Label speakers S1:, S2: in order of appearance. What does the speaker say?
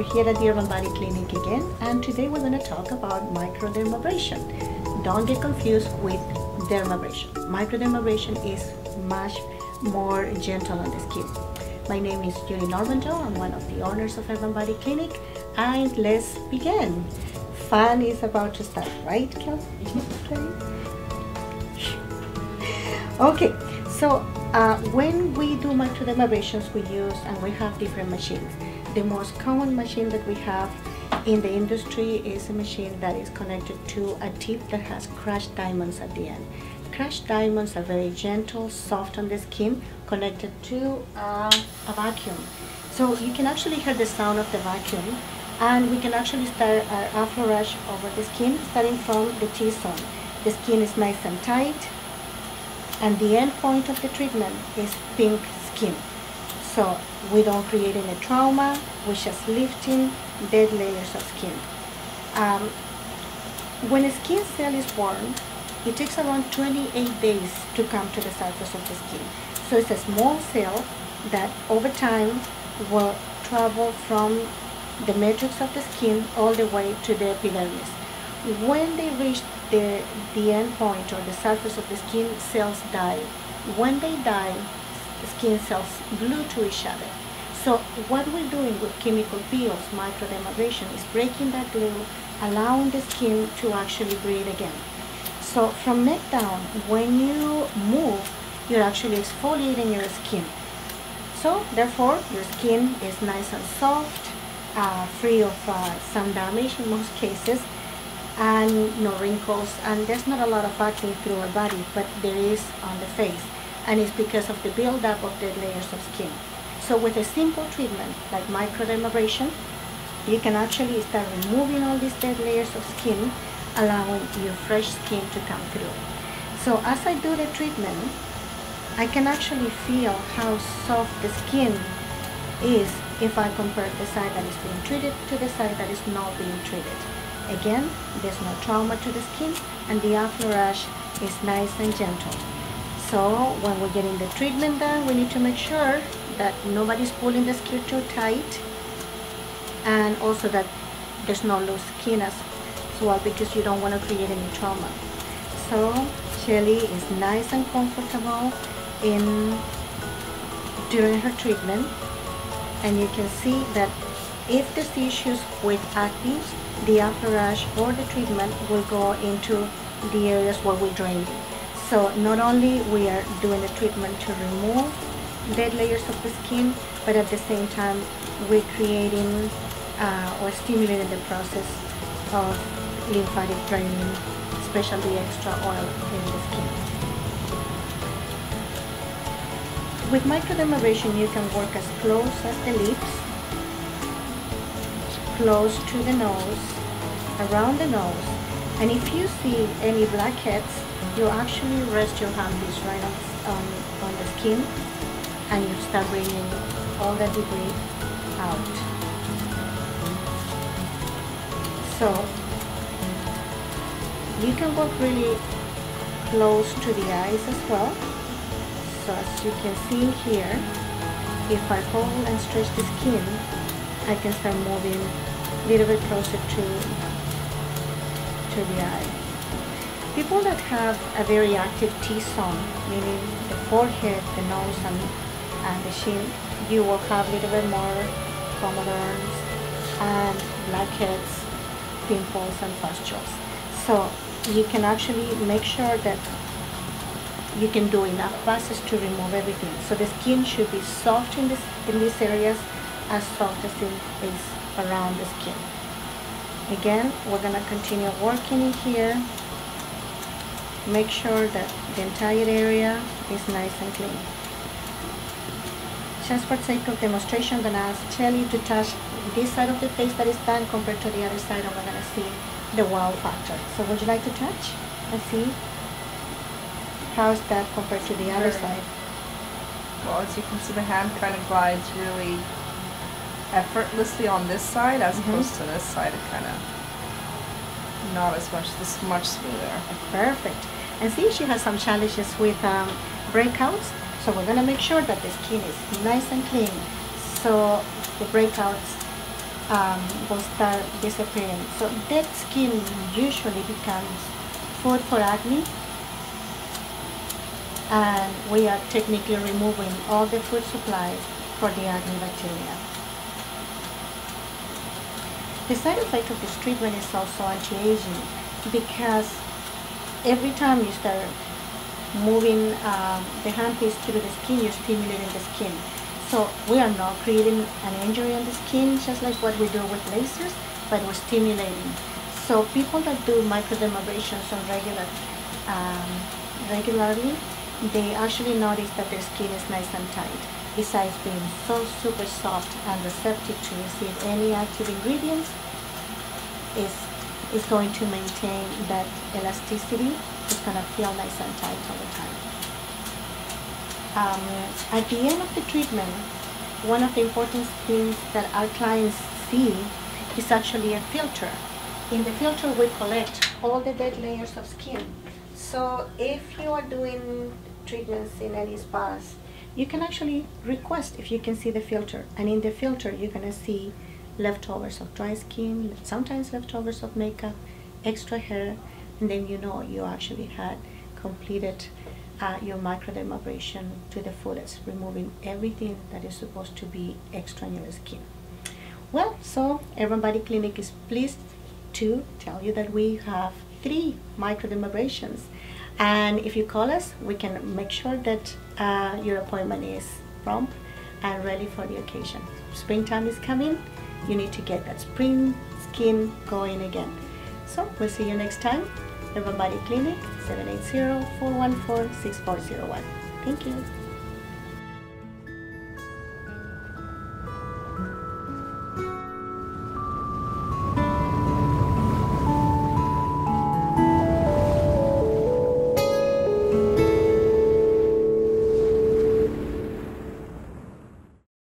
S1: We're here at the Urban Body Clinic again, and today we're going to talk about microdermabrasion. Don't get confused with dermabrasion. Microdermabrasion is much more gentle on the skin. My name is Julie Normanto. I'm one of the owners of Urban Body Clinic, and let's begin. Fun is about to start, right, Kel? Okay, so when we do microdermabrasions, we use and we have different machines. The most common machine that we have in the industry is a machine that is connected to a tip that has crushed diamonds at the end. Crushed diamonds are very gentle, soft on the skin, connected to a vacuum. So you can actually hear the sound of the vacuum, and we can actually start our afterrush over the skin, starting from the T-zone. The skin is nice and tight, and the end point of the treatment is pink skin. So we don't create any trauma, we're just lifting dead layers of skin. When a skin cell is born, it takes around 28 days to come to the surface of the skin. So it's a small cell that over time will travel from the matrix of the skin all the way to the epidermis. When they reach the end point or the surface of the skin, cells die. When they die, skin cells glue to each other. So what we're doing with chemical peels, microdermabrasion, is breaking that glue, allowing the skin to actually breathe again. So from neck down, when you move, you're actually exfoliating your skin. So therefore, your skin is nice and soft, free of sun damage in most cases, and no wrinkles, and there's not a lot of acne through our body, but there is on the face, and it's because of the buildup of dead layers of skin. So with a simple treatment like microdermabrasion, you can actually start removing all these dead layers of skin, allowing your fresh skin to come through. So as I do the treatment, I can actually feel how soft the skin is if I compare the side that is being treated to the side that is not being treated. Again, there's no trauma to the skin, and the afterrush is nice and gentle. So when we're getting the treatment done, we need to make sure that nobody's pulling the skin too tight, and also that there's no loose skin as well, because you don't want to create any trauma. So Shelly is nice and comfortable during her treatment, and you can see that if there's issues with acne, the afterrush or the treatment will go into the areas where we're draining. So not only we are doing the treatment to remove dead layers of the skin, but at the same time we're creating or stimulating the process of lymphatic draining, especially extra oil in the skin. With microdermabrasion, you can work as close as the lips, close to the nose, around the nose, and if you see any blackheads, you actually rest your hand piece right on the skin, and you start bringing all the debris out. So you can work really close to the eyes as well. So as you can see here, if I hold and stretch the skin, I can start moving a little bit closer to the eye. People that have a very active T-zone, meaning the forehead, the nose, and the chin, you will have a little bit more comedones and blackheads, pimples, and pustules. So you can actually make sure that you can do enough passes to remove everything. So the skin should be soft in these areas, as soft as it is around the skin. Again, we're going to continue working in here. Make sure that the entire area is nice and clean. Just for sake of demonstration, I'm going to ask Shelly to touch this side of the face that is done compared to the other side, and we're going to see the wow factor. So would you like to touch and see how's that compared to the other side?
S2: Well, as you can see, the hand kind of glides really effortlessly on this side as opposed to this side. It kind of not as much, this much smoother.
S1: Perfect. And see, she has some challenges with breakouts, so we're going to make sure that the skin is nice and clean, so the breakouts will start disappearing. So dead skin usually becomes food for acne, and we are technically removing all the food supply for the acne bacteria. The side effect of this treatment is also anti-aging, because every time you start moving the handpiece through the skin, you're stimulating the skin. So we are not creating an injury on the skin, just like what we do with lasers, but we're stimulating. So people that do microdermabrasions on regularly, they actually notice that their skin is nice and tight. Besides being so super soft and receptive to receive any active ingredients, is going to maintain that elasticity. It's going to feel nice and tight all the time. At the end of the treatment, one of the important things that our clients see is actually a filter. In the filter, we collect all the dead layers of skin. So if you are doing treatments in any spas, you can actually request if you can see the filter, and in the filter you're going to see leftovers of dry skin, sometimes leftovers of makeup, extra hair, and then you know you actually had completed your microdermabrasion to the fullest, removing everything that is supposed to be extra in your skin. Well, so Everybody Clinic is pleased to tell you that we have 3 microdermabrasions, and if you call us, we can make sure that your appointment is prompt and ready for the occasion. Springtime is coming. You need to get that spring skin going again. So we'll see you next time. Everybody Clinic, 780-414-6401. Thank you.